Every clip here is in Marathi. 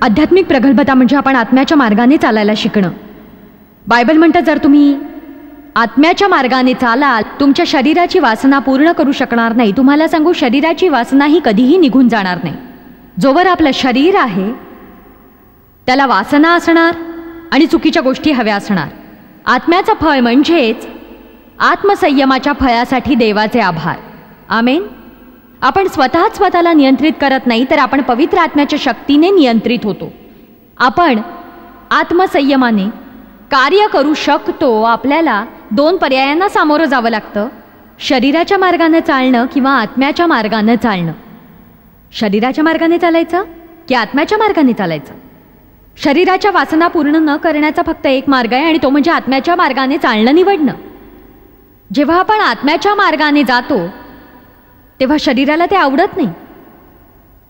आध्यात्मिक प्रगल्भता म्हणजे आपण आत्म्याच्या मार्गाने चालायला शिकणं. बायबल म्हणतं जर तुम्ही आत्म्याच्या मार्गाने चालाल तुमच्या शरीराची वासना पूर्ण करू शकणार नाही. तुम्हाला सांगू, शरीराची वासना ही कधीही निघून जाणार नाही. जोवर आपलं शरीर आहे त्याला वासना असणार आणि चुकीच्या गोष्टी हव्या असणार. आत्म्याचं फळ म्हणजेच आत्मसंयमाच्या फळासाठी देवाचे आभार. आमेन. आपण स्वतःला नियंत्रित करत नाही तर आपण पवित्र आत्म्याच्या शक्तीने नियंत्रित होतो. आपण आत्मसंयमाने कार्य करू शकतो. आपल्याला दोन पर्यायांना सामोरं जावं लागतं, शरीराच्या मार्गाने चालणं किंवा आत्म्याच्या मार्गाने चालणं. शरीराच्या मार्गाने चालायचं की आत्म्याच्या मार्गाने चालायचं. शरीराच्या वासना पूर्ण न करण्याचा फक्त एक मार्ग आहे आणि तो म्हणजे आत्म्याच्या मार्गाने चालणं निवडणं. जेव्हा आपण आत्म्याच्या मार्गाने जातो तेव्हा शरीराला ते आवडत नाही.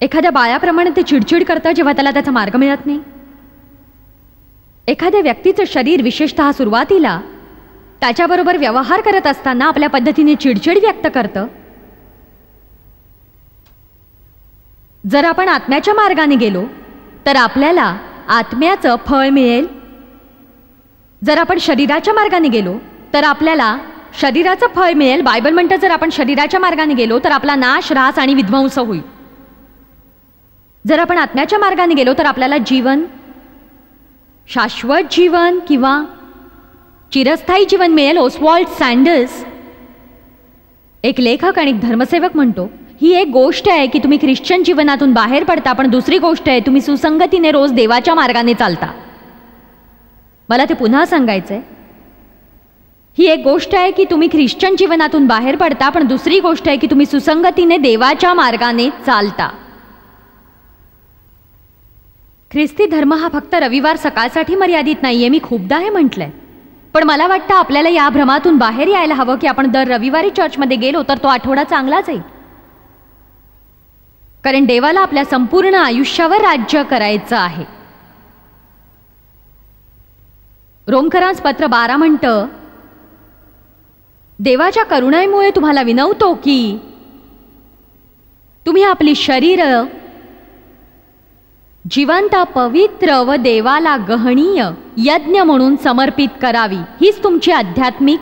एखाद्या बाळाप्रमाणे ते चिडचिड करतं जेव्हा त्याला त्याचा मार्ग मिळत नाही. एखाद्या व्यक्तीचं शरीर विशेषतः सुरुवातीला त्याच्याबरोबर व्यवहार करत असताना आपल्या पद्धतीने चिडचिड व्यक्त करतं. जर आपण आत्म्याच्या मार्गाने गेलो तर आपल्याला आत्म्याचं फळ मिळेल. जर आपण शरीराच्या मार्गाने गेलो तर आपल्याला शरीराचं फळ मिळेल. बायबल म्हणतं जर आपण शरीराच्या मार्गाने गेलो तर आपला नाश, ऱ्हास आणि विध्वंस होईल. जर आपण आत्म्याच्या मार्गाने गेलो तर आपल्याला जीवन, शाश्वत जीवन किंवा चिरस्थायी जीवन मिळेल. ओस्वाल्ड सँडल्स एक लेखक आणि एक धर्मसेवक म्हणतो, ही एक गोष्ट आहे की तुम्ही ख्रिश्चन जीवनातून बाहेर पडता, पण दुसरी गोष्ट आहे तुम्ही सुसंगतीने रोज देवाच्या मार्गाने चालता. मला ते पुन्हा सांगायचंय. ही एक गोष्ट आहे की तुम्ही ख्रिश्चन जीवनातून बाहेर पडता, पण दुसरी गोष्ट आहे की तुम्ही सुसंगतीने देवाच्या मार्गाने चालता. ख्रिस्ती धर्म हा फक्त रविवार सकाळसाठी मर्यादित नाहीये. मी खूपदा हे म्हटलंय, पण मला वाटतं आपल्याला या भ्रमातून बाहेर यायला हवं की आपण दर रविवारी चर्चमध्ये गेलो तर तो आठवडा चांगला जाईल. कारण देवाला आपल्या संपूर्ण आयुष्यावर राज्य करायचं आहे. रोमकरांस पत्र 12 म्हणतं, देवाच्या करुणेमुळे तुम्हाला विनवतो की तुम्ही आपली शरीर जिवंत, पवित्र व देवाला गहनीय यज्ञ म्हणून समर्पित करावी. हीच तुमची आध्यात्मिक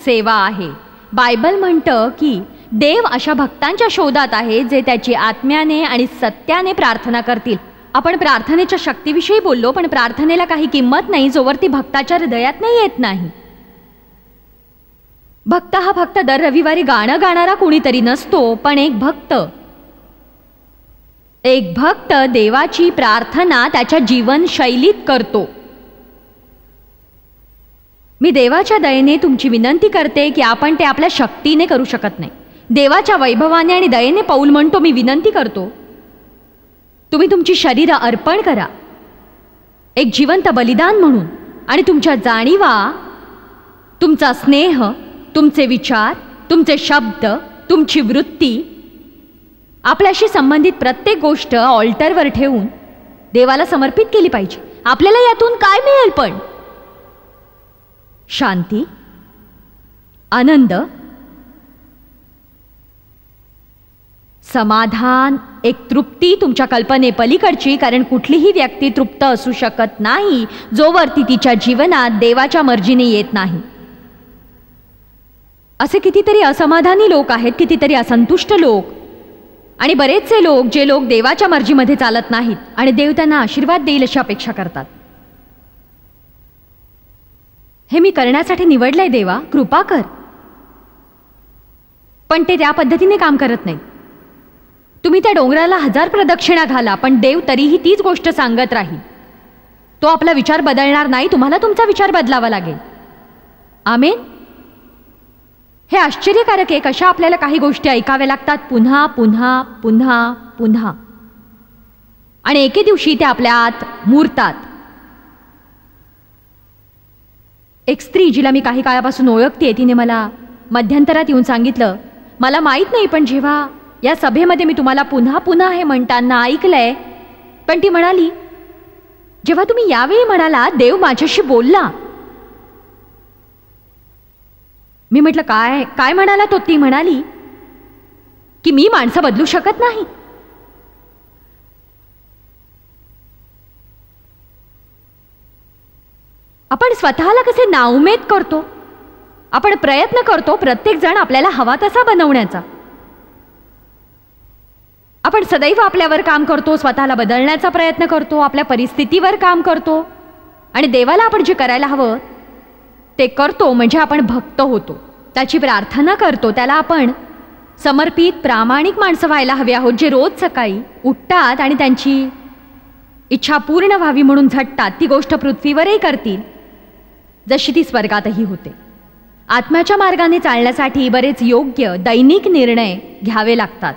सेवा आहे. बायबल म्हणतं की देव अशा भक्तांच्या शोधात आहे जे त्याची आत्म्याने आणि सत्याने प्रार्थना करतील. आपण प्रार्थनेच्या शक्तीविषयी बोललो, पण प्रार्थनेला काही किंमत नाही जोवर ती भक्ताच्या हृदयात नाही येत नाही. भक्त हा फक्त दर रविवारी गाणं गाणारा कोणीतरी नसतो, पण एक भक्त देवाची प्रार्थना त्याच्या जीवनशैलीत करतो. मी देवाच्या दयेने तुमची विनंती करते की आपण ते आपल्या शक्तीने करू शकत नाही. देवाच्या वैभवाने आणि दयेने पौल म्हणतो, मी विनंती करतो तुम्ही तुमची शरीर अर्पण करा एक जिवंत बलिदान म्हणून, आणि तुमच्या जाणीवा, तुमचा स्नेह, तुमचे विचार, तुमचे शब्द, तुमची वृत्ती, आपल्याशी संबंधित प्रत्येक गोष्ट ऑल्टरवर ठेवून देवाला समर्पित केली पाहिजे. आपल्याला यातून काय मिळेल? पण शांती, आनंद, समाधान, एक तृप्ती तुमच्या कल्पनेपलीकडची. कारण कुठलीही व्यक्ती तृप्त असू शकत नाही जोवर ती तिच्या जीवनात देवाच्या मर्जीने येत नाही. असे कितीतरी असमाधानी लोक आहेत, कितीतरी असंतुष्ट लोक आणि बरेचसे लोक जे लोक देवाच्या मर्जीमध्ये चालत नाहीत आणि देव त्यांना आशीर्वाद देईल अशी अपेक्षा करतात. हे मी करण्यासाठी निवडलंय देवा, कृपा कर. पण ते त्या पद्धतीने काम करत नाही. तुम्ही त्या डोंगराला 1000 प्रदक्षिणा घाला, पण देव तरीही तीच गोष्ट सांगत राहील. तो आपला विचार बदलणार नाही. तुम्हाला तुमचा विचार बदलावा लागेल. आमेन. हे आश्चर्यकारक आहे, कशा आपल्याला काही गोष्टी ऐकाव्या लागतात पुन्हा पुन्हा पुन्हा पुन्हा, आणि एके दिवशी ते आपल्या आत मुरतात. एक स्त्री जिला मी काही काळापासून ओळखते, तिने मला मध्यंतरात येऊन सांगितलं, मला माहीत नाही पण जेव्हा या सभेमध्ये मी तुम्हाला पुन्हा पुन्हा हे म्हणताना ऐकलंय, पण ती म्हणाली जेव्हा तुम्ही यावेळी म्हणाला देव माझ्याशी बोलला. मी म्हटलं काय काय म्हणाला तो? ती म्हणाली की मी माणसं बदलू शकत नाही. आपण स्वतःला कसे नाउमेद करतो, आपण प्रयत्न करतो प्रत्येक जण आपल्याला हवा तसा बनवण्याचा. आपण सदैव आपल्यावर काम करतो, स्वतःला बदलण्याचा प्रयत्न करतो, आपल्या परिस्थितीवर काम करतो आणि देवाला आपण जे करायला हवं ते करतो. म्हणजे आपण भक्त होतो, त्याची प्रार्थना करतो, त्याला आपण समर्पित प्रामाणिक माणसं व्हायला हवी आहोत, जे रोज सकाळी उठतात आणि त्यांची इच्छा पूर्ण व्हावी म्हणून झटतात. ती गोष्ट पृथ्वीवरही करतील जशी ती स्वर्गातही होते. आत्म्याच्या मार्गाने चालण्यासाठी बरेच योग्य दैनिक निर्णय घ्यावे लागतात.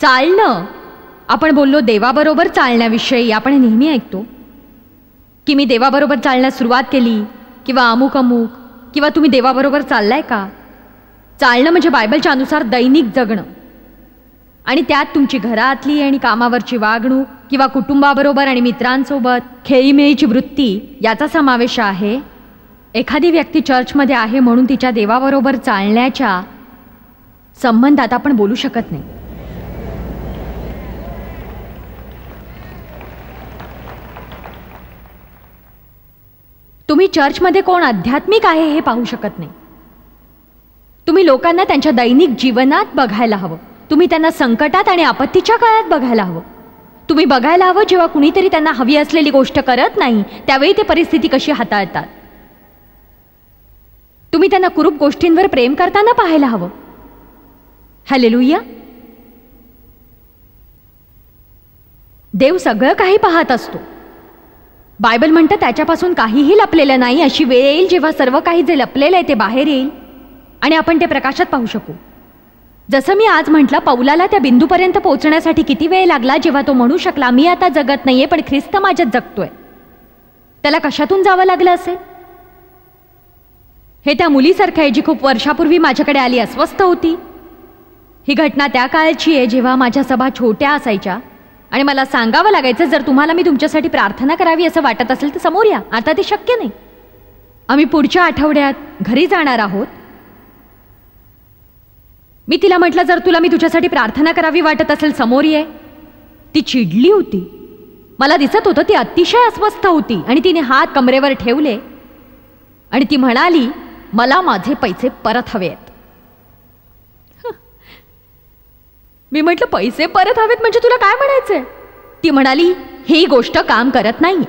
चालणं, आपण बोललो देवाबरोबर चालण्याविषयी. आपण नेहमी ऐकतो की मी देवाबरोबर चालण्यास सुरुवात केली किंवा अमुक अमुक, किंवा तुम्ही देवाबरोबर चाललाय का. चालणं म्हणजे बायबलच्या अनुसार दैनिक जगणं, आणि त्यात तुमची घरातली आणि कामावरची वागणूक किंवा कुटुंबाबरोबर आणि मित्रांसोबत खेळीमेळीची वृत्ती याचा समावेश आहे. एखादी व्यक्ती चर्चमध्ये आहे म्हणून तिच्या देवाबरोबर चालण्याच्या संबंधात आपण बोलू शकत नाही. तुम्ही चर्चमध्ये कोण आध्यात्मिक आहे हे पाहू शकत नाही. तुम्ही लोकांना त्यांच्या दैनिक जीवनात बघायला हवं. तुम्ही त्यांना संकटात आणि आपत्तीच्या काळात बघायला हवं. तुम्ही बघायला हवं जेव्हा कुणीतरी त्यांना हवी असलेली गोष्ट करत नाही त्यावेळी ते परिस्थिती कशी हाताळतात. तुम्ही त्यांना कुरूप गोष्टींवर प्रेम करताना पाहायला हवं. हालेलुया. देव सगळं काही पाहत असतो. बायबल म्हणतं त्याच्यापासून काहीही लपलेलं नाही. अशी वेळ येईल जेव्हा सर्व काही जे लपलेलं आहे ते बाहेर येईल आणि आपण ते प्रकाशात पाहू शकू. जसं मी आज म्हटलं, पौलाला त्या बिंदूपर्यंत पोहोचण्यासाठी किती वेळ लागला जेव्हा तो म्हणू शकला मी आता जगत नाहीये पण ख्रिस्त माझ्यात जगतोय. त्याला कशातून जावं लागलं असेल. हे त्या मुलीसारखं आहे जी खूप वर्षापूर्वी माझ्याकडे आली, अस्वस्थ होती. ही घटना त्या काळची आहे जेव्हा माझ्या सभा छोट्या असायच्या आणि मला सांगावं लागायचं जर तुम्हाला मी तुमच्यासाठी प्रार्थना करावी असं वाटत असेल तर समोर या. आता ते शक्य नाही. आम्ही पुढच्या आठवड्यात घरी जाणार आहोत. मी तिला म्हटलं जर तुला मी तुझ्यासाठी प्रार्थना करावी वाटत असेल समोर ये. ती चिडली होती. मला दिसत होतं ती अतिशय अस्वस्थ होती आणि तिने हात कमरेवर ठेवले आणि ती म्हणाली मला माझे पैसे परत हवेत. मी म्हटलं पैसे परत हवेत म्हणजे तुला काय म्हणायचंय. ती म्हणाली ही गोष्ट काम करत नाही.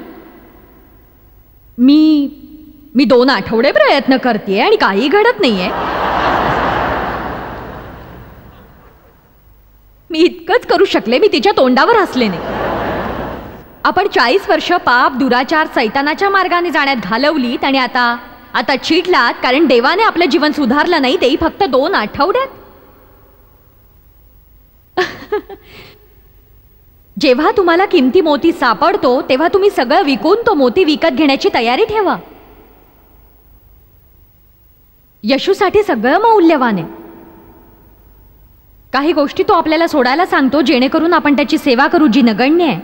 मी 2 आठवडे प्रयत्न करतेय आणि काही घडत नाहीये. मी इतकंच करू शकले. मी तिच्या तोंडावर हसले नाही. आपण 40 वर्ष पाप दुराचार सैतानाच्या मार्गाने जाण्यात घालवलीत आणि आता चिडलात कारण देवाने आपलं जीवन सुधारलं नाही, तेही फक्त 2 आठवड्यात. जेव्हा तुम्हाला किमती मोती सापडतो तेव्हा तुम्ही सगळं विकून तो मोती विकत घेण्याची तयारी ठेवा. येशूसाठी सगळं मौल्यवान आहे. काही गोष्टी तो आपल्याला सोडायला सांगतो जेणेकरून आपण त्याची सेवा करू जी नगण्य आहे.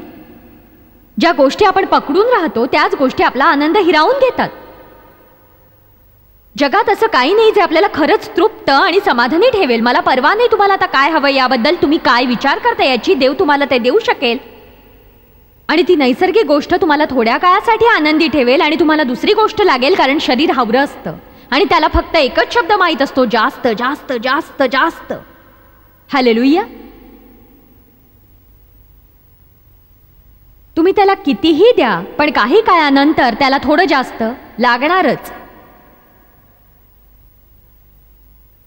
ज्या गोष्टी आपण पकडून राहतो त्याच गोष्टी आपला आनंद हिरावून घेतात. जगात असं काही नाही जे आपल्याला खरंच तृप्त आणि समाधानी ठेवेल. मला परवा नाही तुम्हाला आता काय हवं याबद्दल, तुम्ही काय विचार करता याची. देव तुम्हाला ते देऊ शकेल आणि ती नैसर्गिक गोष्ट तुम्हाला थोड्या काळासाठी आनंदी ठेवेल आणि तुम्हाला दुसरी गोष्ट लागेल कारण शरीर हावरं असतं आणि त्याला फक्त एकच शब्द माहीत असतो, जास्त जास्त जास्त जास्त. हालेलुया. तुम्ही त्याला कितीही द्या पण काही काळानंतर त्याला थोडं जास्त लागणारच.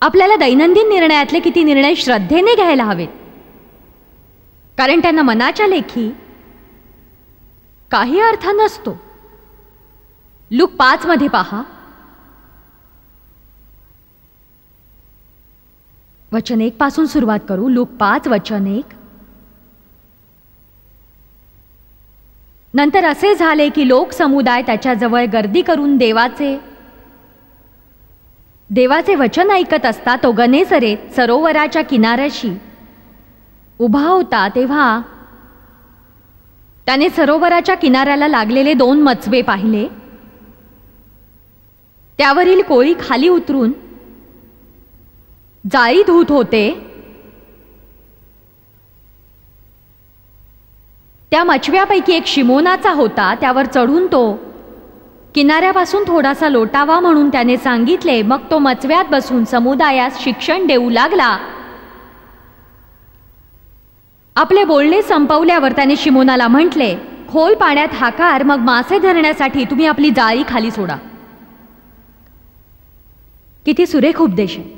आपल्याला दैनंदिन निर्णयातले किती निर्णय श्रद्धेने घ्यायला हवेत कारण त्यांना मनाच्या लेखी काही अर्थ नसतो. लूक 5 मध्ये पहा, वचन 1 पासून सुरुवात करू. लूक 5 वचन 1. नंतर असे झाले की लोक समुदाय त्याच्याजवळ गर्दी करून देवाचे वचन ऐकत असता तो गनेसरेत सरोवराच्या किनाऱ्याशी उभा होता. तेव्हा त्याने सरोवराच्या किनाऱ्याला लागलेले 2 मचवे पाहिले. त्यावरील कोळी खाली उतरून जाळी धुत होते. त्या मचव्यापैकी एक शिमोनाचा होता. त्यावर चढून तो किनाऱ्यापासून थोडासा लोटावा म्हणून त्याने सांगितले. मग तो मचव्यात बसून समुदायास शिक्षण देऊ लागला. आपले बोलणे संपवल्यावर त्याने शिमोनाला म्हटले, खोल पाण्यात हाकार, मग मासे धरण्यासाठी तुम्ही आपली जाळी खाली सोडा. किती सुरेख उपदेश आहे.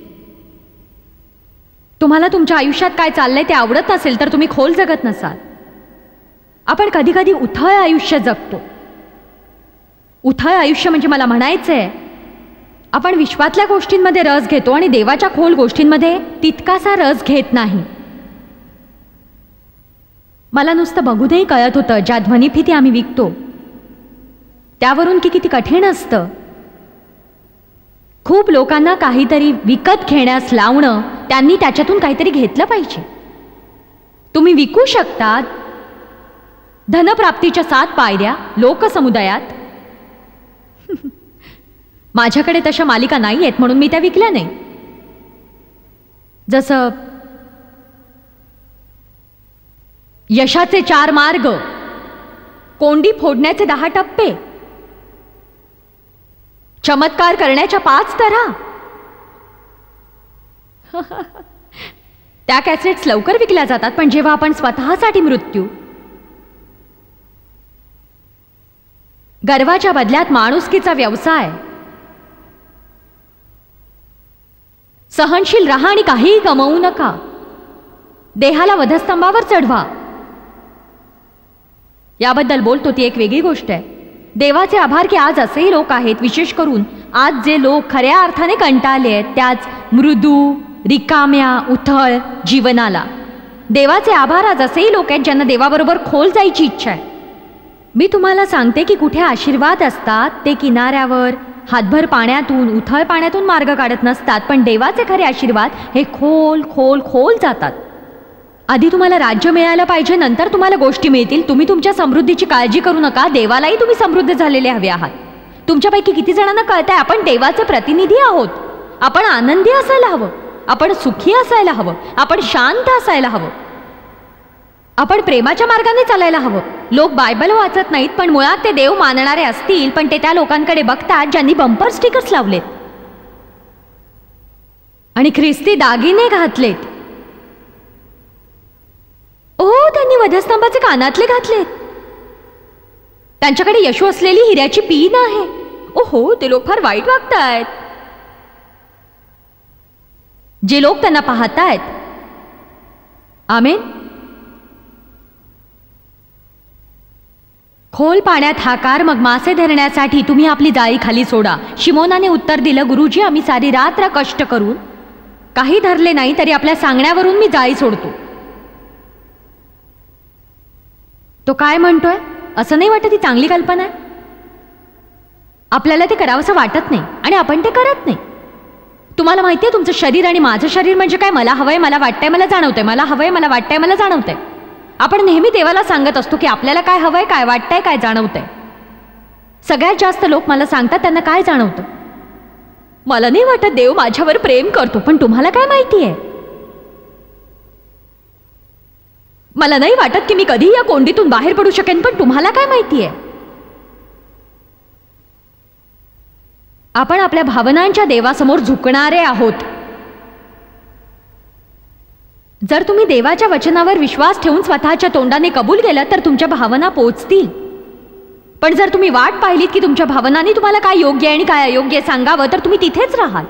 तुम्हाला तुमच्या आयुष्यात काय चाललंय ते आवडत नसेल तर तुम्ही खोल जगत नसाल. आपण कधी कधी उथळ आयुष्य जगतो. उथळ आयुष्य म्हणजे मला म्हणायचंय, आपण विश्वातल्या गोष्टींमध्ये रस घेतो आणि देवाच्या खोल गोष्टींमध्ये तितकासा रस घेत नाही. मला नुसतं बघूनही कळत होतं, ज्या ध्वनिफिती आम्ही विकतो त्यावरून की किती कठीण असतं. खूप लोकांना काहीतरी विकत घेण्यास लावणं, त्यांनी त्याच्यातून काहीतरी घेतलं पाहिजे. तुम्ही विकू शकता धनप्राप्तीच्या 7 पायऱ्या लोकसमुदायात. माझ्याकडे तशा मालिका नाही आहेत म्हणून मी त्या विकल्या नाही. जसं यशाचे 4 मार्ग, कोंडी फोडण्याचे 10 टप्पे, चमत्कार करण्याच्या 5 तऱ्हा. त्या कॅसेट्स लवकर विकल्या जातात, पण जेव्हा आपण स्वतःसाठी मृत्यू, गर्वाच्या बदल्यात माणुसकीचा व्यवसाय, सहनशील राहा आणि काहीही गमावू नका, देहाला वधस्तंभावर चढवा, याबद्दल बोलतो ती एक वेगळी गोष्ट आहे. देवाचे आभार की आज असेही लोक आहेत, विशेष करून आज जे लोक खऱ्या अर्थाने कंटाळले आहेत त्याच मृदू, रिकाम्या, उथळ जीवनाला. देवाचे आभार आज असेही लोक आहेत ज्यांना देवाबरोबर खोल जायची इच्छा आहे. मी तुम्हाला सांगते की कुठे आशीर्वाद असतात ते किनाऱ्यावर हातभर पाण्यातून, उथळ पाण्यातून मार्ग काढत नसतात, पण देवाचे खरे आशीर्वाद हे खोल खोल खोल जातात. आधी तुम्हाला राज्य मिळायला पाहिजे, नंतर तुम्हाला गोष्टी मिळतील. तुम्ही तुमच्या समृद्धीची काळजी करू नका, देवालाही तुम्ही समृद्ध झालेले हवे आहात. तुमच्यापैकी किती जणांना कळतंय आपण देवाचे प्रतिनिधी आहोत. आपण आनंदी असायला हवं, आपण सुखी असायला हवं, आपण शांत असायला हवं, आपण प्रेमाच्या मार्गाने चालायला हवं. लोक बायबल वाचत नाहीत, पण मुळात ते देव मानणारे असतील, पण ते त्या लोकांकडे बघतात ज्यांनी बंपर स्टिकर्स लावलेत आणि ख्रिस्ती दागिने घातलेत. ओ, त्यांनी वधस्तंभाचे कानातले घातलेत, त्यांच्याकडे यशू असलेली हिऱ्याची पीन आहे. ओहो, ते लोक फार वाईट वागतायत. जे लोक त्यांना पाहतायत, आमेन. खोल पाण्यात हाकार, मग मासे धरण्यासाठी तुम्ही आपली जाळी खाली सोडा. शिमोनाने उत्तर दिलं, गुरुजी, आम्ही सारी रात्र कष्ट करून काही धरले नाही, तरी आपल्या सांगण्यावरून मी जाळी सोडतो. तो काय म्हणतोय? असं नाही वाटत ही चांगली कल्पना आहे? आपल्याला ते करावंसं वाटत नाही आणि आपण ते करत नाही. तुम्हाला माहिती आहे तुमचं शरीर आणि माझं शरीर म्हणजे काय? मला हवंय, मला वाटतंय, मला जाणवतंय, मला हवंय, मला वाटतंय, मला जाणवतंय. आपण नेहमी देवाला सांगत असतो की आपल्याला काय हवंय, काय वाटतंय, काय जाणवतंय. सगळ्यात जास्त लोक मला सांगतात त्यांना काय जाणवतं. मला नाही वाटत देव माझ्यावर प्रेम करतो, पण तुम्हाला काय माहिती आहे? मला नाही वाटत की मी कधी या कोंडीतून बाहेर पडू शकेन, पण तुम्हाला काय माहिती आहे? आपण आपल्या भावनांच्या देवासमोर झुकणारे आहोत. जर तुम्ही देवाच्या वचनावर विश्वास ठेवून स्वतःच्या तोंडाने कबूल केलं तर तुमच्या भावना पोचतील. पण जर तुम्ही वाट पाहिलीत की तुमच्या भावनांनी तुम्हाला काय योग्य आणि काय अयोग्य सांगावं, तर तुम्ही तिथेच राहाल.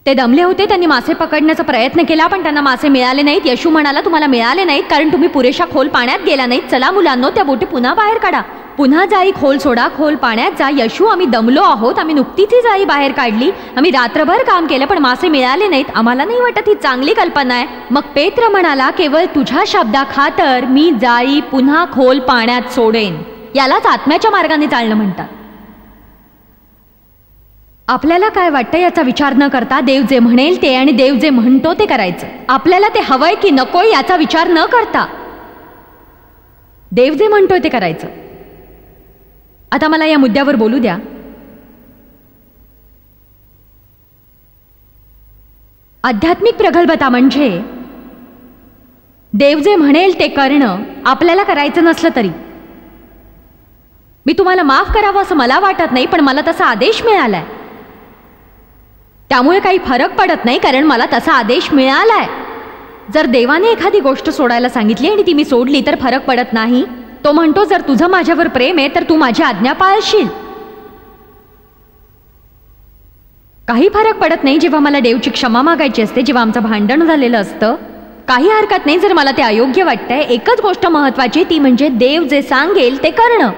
ते दमले होते, त्यांनी मासे पकडण्याचा प्रयत्न केला, पण त्यांना मासे मिळाले नाहीत. येशू म्हणाला, तुम्हाला मिळाले नाहीत कारण तुम्ही पुरेशा खोल पाण्यात गेला नाहीत. चला मुलांनो, त्या बोटी पुन्हा बाहेर काढा, पुन्हा जाळी खोल सोडा, खोल पाण्यात जा. येशू, आम्ही दमलो आहोत, आम्ही नुकतीच ही जाळी बाहेर काढली, आम्ही रात्रभर काम केलं, पण मासे मिळाले नाहीत. आम्हाला नाही वाटत ही चांगली कल्पना आहे. मग पेत्र म्हणाला, केवळ तुझ्या शब्दाखातर मी जाळी पुन्हा खोल पाण्यात सोडेन. यालाच आत्म्याच्या मार्गाने चालणं म्हणतात. आपल्याला काय वाटतं याचा विचार न करता देव जे म्हणेल ते आणि देव जे म्हणतो ते करायचं. आपल्याला ते हवंय की नकोय याचा विचार न करता देव जे म्हणतोय ते करायचं. आता मला या मुद्द्यावर बोलू द्या. आध्यात्मिक प्रगल्भता म्हणजे देव जे म्हणेल ते करणं, आपल्याला करायचं नसलं तरी. मी तुम्हाला माफ करावं असं मला वाटत नाही, पण मला तसा आदेश मिळालाय. त्यामुळे काही फरक पडत नाही, कारण मला तसा आदेश मिळालाय. जर देवाने एखादी गोष्ट सोडायला सांगितली आणि ती मी सोडली तर फरक पडत नाही. तो म्हणतो जर तुझं माझ्यावर प्रेम आहे तर तू माझी आज्ञा पाळशील. काही फरक पडत नाही जेव्हा मला देवची क्षमा मागायची असते, जेव्हा आमचं भांडण झालेलं असतं. काही हरकत नाही जर मला ते अयोग्य वाटतंय. एकच गोष्ट महत्वाची, ती म्हणजे देव जे सांगेल ते करणं.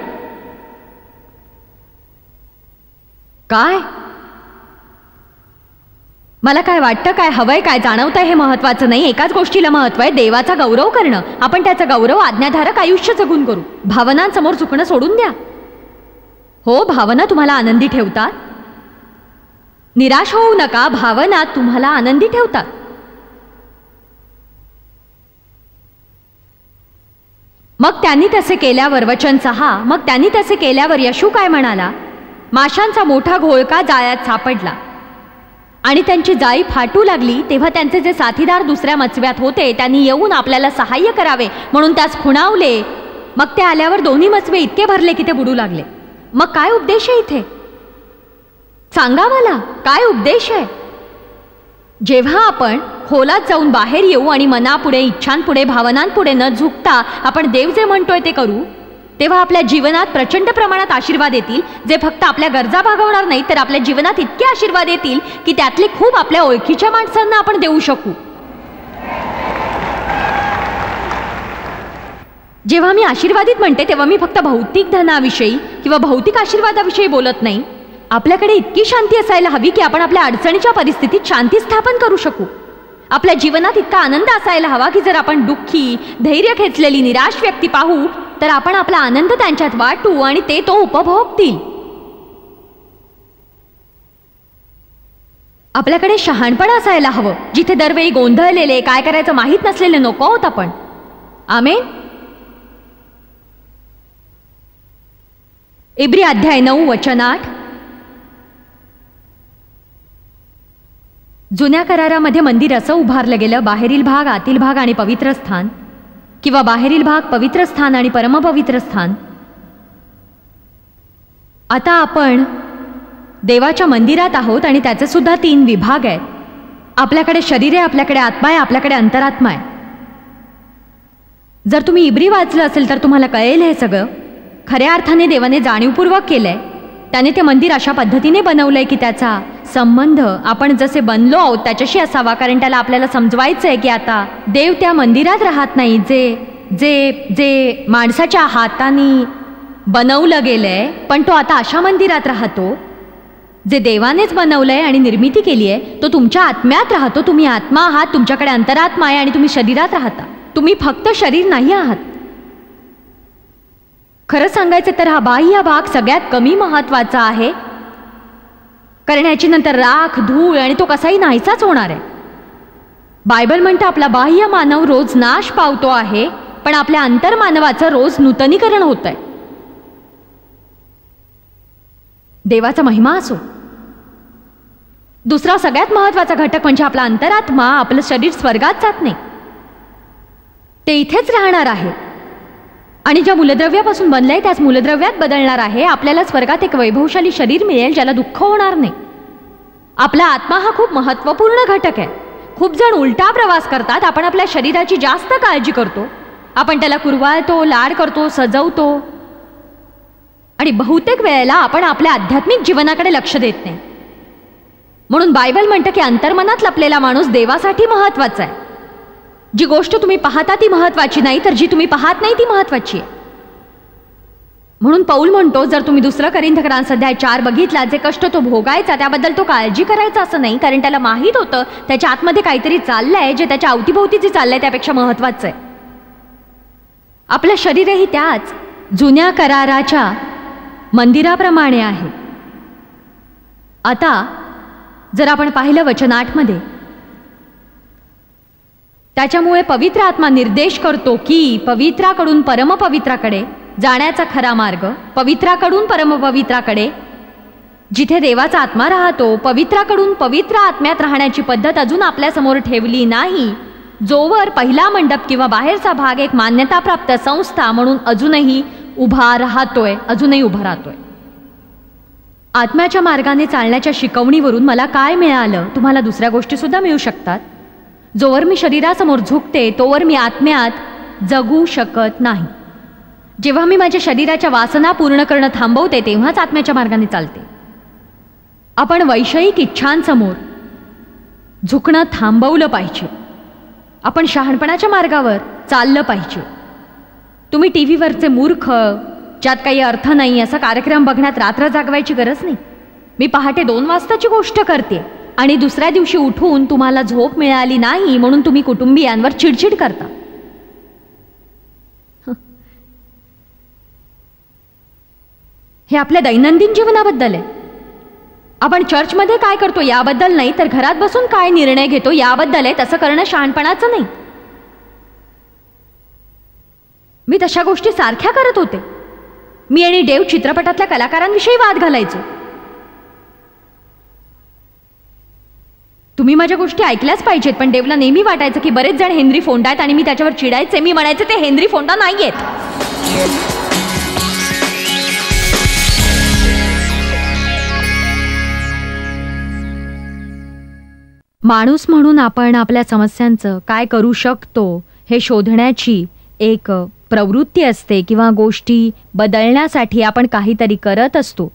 काय मला काय वाटतं, काय हवंय, काय जाणवतंय हे महत्वाचं नाही. एकाच गोष्टीला महत्व आहे, देवाचा गौरव करणं. आपण त्याचा गौरव आज्ञाधारक आयुष्य जगून करू. भावनांसमोर झुकणं सोडून द्या. हो, भावना तुम्हाला आनंदी ठेवतात. निराश होऊ नका, भावना तुम्हाला आनंदी ठेवतात. मग त्यांनी तसे केल्यावर, वचन 6, मग त्यांनी तसे केल्यावर येशू काय म्हणाला? माशांचा मोठा घोळका जाळ्यात सापडला आणि त्यांची जाळी फाटू लागली. तेव्हा त्यांचे जे साथीदार दुसऱ्या मचव्यात होते त्यांनी येऊन आपल्याला सहाय्य करावे म्हणून त्यास खुणावले. मग ते आल्यावर दोन्ही मचवे इतके भरले की ते बुडू लागले. मग काय उपदेश आहे इथे? सांगा मला, काय उपदेश आहे? जेव्हा आपण खोलात जाऊन बाहेर येऊ आणि मनापुढे, इच्छांपुढे, भावनांपुढे न झुकता आपण देव जे म्हणतोय ते करू, तेव्हा आपल्या जीवनात प्रचंड प्रमाणात आशीर्वाद येतील, जे फक्त आपल्या गरजा भागवणार नाही तर आपल्या जीवनात इतके आशीर्वाद येतील की त्यातले खूप आपल्या ओळखीच्या माणसांना आपण देऊ शकू. जेव्हा मी आशीर्वादित म्हणते तेव्हा मी फक्त भौतिक धनाविषयी किंवा भौतिक आशीर्वादाविषयी बोलत नाही. आपल्याकडे इतकी शांती असायला हवी की आपण आपल्या अडचणीच्या परिस्थितीत शांती स्थापन करू शकू. आपल्या जीवनात इतका आनंद असायला हवा की जर आपण दुःखी, धैर्य खेचलेली, निराश व्यक्ती पाहू तर आपण आपला आनंद त्यांच्यात वाटू आणि ते तो उपभोगतील. आपल्याकडे शहाणपण असायला हवं, जिथे दरवेळी गोंधळलेले, काय करायचं माहीत नसलेले नको आहोत आपण. आमेन. इब्री अध्याय 9 वचन 8. जुन्या करारामध्ये मंदिर असं उभारलं गेलं, बाहेरील भाग, आतील भाग आणि पवित्र स्थान, किंवा बाहेरील भाग, पवित्र स्थान आणि परमपवित्र स्थान. आता आपण देवाच्या मंदिरात आहोत आणि त्याचे सुद्धा 3 विभाग आहेत. आपल्याकडे शरीर आहे, आपल्याकडे आत्मा आहे, आपल्याकडे अंतरात्मा आहे. जर तुम्ही इब्री वाचलं असेल तर तुम्हाला कळेल हे सगळं. खऱ्या अर्थाने देवाने जाणीवपूर्वक केलंय. त्याने ते मंदिर अशा पद्धतीने बनवलंय की त्याचा संबंध आपण जसे बनलो आहोत त्याच्याशी असावा, कारण त्याला आपल्याला समजवायचं आहे की आता देव त्या मंदिरात राहत नाही जे जे जे माणसाच्या हाताने बनवलं गेलंय, पण तो आता अशा मंदिरात राहतो जे देवानेच बनवलंय आणि निर्मिती केली आहे. तो तुमच्या आत्म्यात राहतो. तुम्ही आत्मा आहात, तुमच्याकडे अंतरात्मा आहे आणि तुम्ही शरीरात राहता. तुम्ही फक्त शरीर नाही आहात. खरं सांगायचं तर हा बाह्य भाग सगळ्यात कमी महत्वाचा आहे, कारण याची नंतर राख, धूळ आणि तो कसाही नाहीसाच होणार आहे. बायबल म्हणतं आपला बाह्य मानव रोज नाश पावतो आहे, पण आपल्या अंतर्मानवाचं रोज नूतनीकरण होत आहे. देवाचा महिमा असो. दुसरा सगळ्यात महत्वाचा घटक म्हणजे आपला अंतरात्मा. आपलं शरीर स्वर्गात जात नाही, ते इथेच राहणार आहे आणि ज्या मूलद्रव्यापासून बनलंय त्याच मूलद्रव्यात बदलणार आहे. आपल्याला स्वर्गात एक वैभवशाली शरीर मिळेल ज्याला दुःख होणार नाही. आपला आत्मा हा खूप महत्त्वपूर्ण घटक आहे. खूप जण उलटा प्रवास करतात. आपण आपल्या शरीराची जास्त काळजी करतो, आपण त्याला कुरवाळतो, लाड करतो, सजवतो आणि बहुतेक वेळेला आपण आपल्या आध्यात्मिक जीवनाकडे लक्ष देत नाही. म्हणून बायबल म्हणतं की अंतर्मनात लपलेला माणूस देवासाठी महत्वाचा आहे. जी गोष्ट तुम्ही पाहता ती महत्वाची नाही, तर जी तुम्ही पाहत नाही ती महत्वाची आहे. म्हणून पौल म्हणतो, जर तुम्ही 2 कोरिंथीयांस अध्याय 4 बघितला, जे कष्ट तो भोगायचा त्याबद्दल तो काळजी करायचा असं नाही, कारण त्याला माहीत होतं त्याच्या आतमध्ये काहीतरी चाललंय जे त्याच्या अवतीभोवती जे चाललंय त्यापेक्षा महत्वाचं आहे. आपलं शरीरही त्याच जुन्या कराराच्या मंदिराप्रमाणे आहे. आता जर आपण पाहिलं वचन 8 मध्ये, त्याच्यामुळे पवित्र आत्मा निर्देश करतो की पवित्राकडून परमपवित्राकडे जाण्याचा खरा मार्ग, पवित्राकडून परमपवित्राकडे जिथे देवाचा आत्मा राहतो, पवित्राकडून पवित्र आत्म्यात राहण्याची पद्धत अजून आपल्यासमोर ठेवली नाही, जोवर पहिला मंडप किंवा बाहेरचा भाग एक मान्यताप्राप्त संस्था म्हणून अजूनही उभा राहतोय, अजूनही उभा राहतोय. आत्म्याच्या मार्गाने चालण्याच्या शिकवणीवरून मला काय मिळालं, तुम्हाला दुसऱ्या गोष्टी सुद्धा मिळू शकतात. जोवर मी शरीरासमोर झुकते तोवर मी आत्म्यात जगू शकत नाही. जेव्हा मी माझ्या शरीराच्या वासना पूर्ण करणं थांबवते तेव्हाच आत्म्याच्या मार्गाने चालते. आपण वैषयिक इच्छांसमोर झुकणं थांबवलं पाहिजे. आपण शहाणपणाच्या मार्गावर चाललं पाहिजे. तुम्ही टी व्हीवरचे मूर्ख, ज्यात काही अर्थ नाही असा कार्यक्रम बघण्यात रात्र जागवायची गरज नाही. मी पहाटे 2 वाजताची गोष्ट करते आणि दुसऱ्या दिवशी उठून तुम्हाला झोप मिळाली नाही म्हणून तुम्ही कुटुंबियांवर चिडचिड करता. हे आपल्या दैनंदिन जीवनाबद्दल आहे. आपण चर्चमध्ये काय करतो याबद्दल नाही, तर घरात बसून काय निर्णय घेतो याबद्दल आहे. तसं करणं शहाणपणाचं नाही. मी तशा गोष्टी सारख्या करत होते. मी आणि देव चित्रपटातल्या कलाकारांविषयी वाद घालायचो. तुम्ही माझ्या गोष्टी ऐकल्याच पाहिजेत, पण देवला नेहमी वाटायचं की बरेच जण हेनरी फोंडा आहेत आणि मी त्याच्यावर चिडायचे. मी म्हणायचे ते हेनरी फोंडा नाही आहेत. माणूस म्हणून आपण आपल्या समस्यांचं काय करू शकतो हे शोधण्याची एक प्रवृत्ती असते किंवा गोष्टी बदलण्यासाठी आपण काहीतरी करत असतो.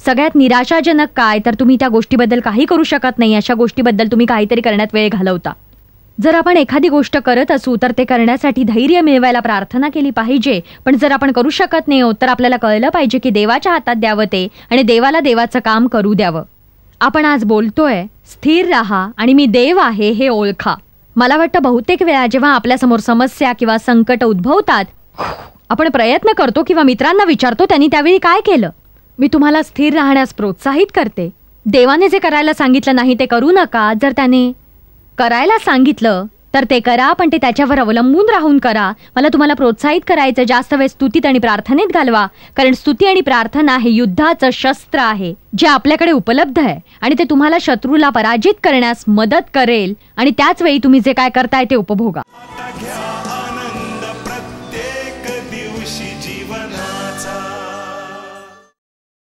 सगळ्यात निराशाजनक काय, तर तुम्ही त्या गोष्टीबद्दल काही करू शकत नाही, अशा गोष्टीबद्दल तुम्ही काहीतरी करण्यात वेळ घालवता. जर आपण एखादी गोष्ट करत असू तर ते करण्यासाठी धैर्य मिळवायला प्रार्थना केली पाहिजे. पण जर आपण करू शकत नाही तर आपल्याला कळलं पाहिजे की देवाच्या हातात द्यावं ते आणि देवाला देवाचं काम करू द्यावं. आपण आज बोलतोय स्थिर राहा आणि मी देव आहे हे ओळखा. मला वाटतं बहुतेक वेळा जेव्हा आपल्यासमोर समस्या किंवा संकट उद्भवतात आपण प्रयत्न करतो किंवा मित्रांना विचारतो त्यांनी त्यावेळी काय केलं. मी तुम्हाला स्थिर राहण्यास प्रोत्साहित करते. देवाने जे करायला सांगितलं नाही ते करू नका. जर त्याने करायला सांगितलं तर ते करा, पण ते त्याच्यावर अवलंबून राहून करा. मला तुम्हाला प्रोत्साहित करायचं जास्त वेळ स्तुतीत आणि प्रार्थनेत घालवा, कारण स्तुती आणि प्रार्थना हे युद्धाचं शस्त्र आहे जे आपल्याकडे उपलब्ध आहे आणि ते तुम्हाला शत्रूला पराजित करण्यास मदत करेल आणि त्याच वेळी तुम्ही जे काय करताय ते उपभोगा.